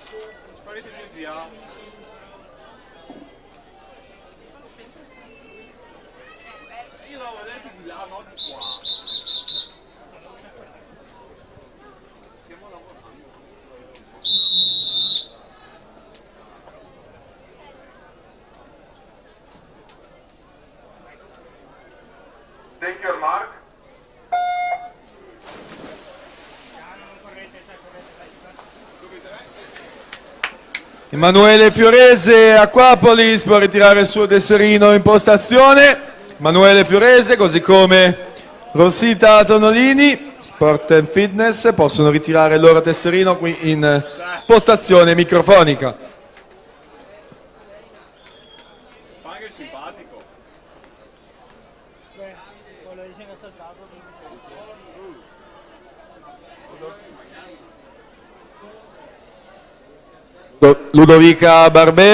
Sparite via zia. Io devo vederti di là, no di qua. Stiamo lavorando. Take your mark. Emanuele Fiorese, Aquapolis, può ritirare il suo tesserino in postazione. Emanuele Fiorese, così come Rossita Tonolini, Sport and Fitness, possono ritirare il loro tesserino qui in postazione microfonica. Fa anche il simpatico. Ludovica Barbero.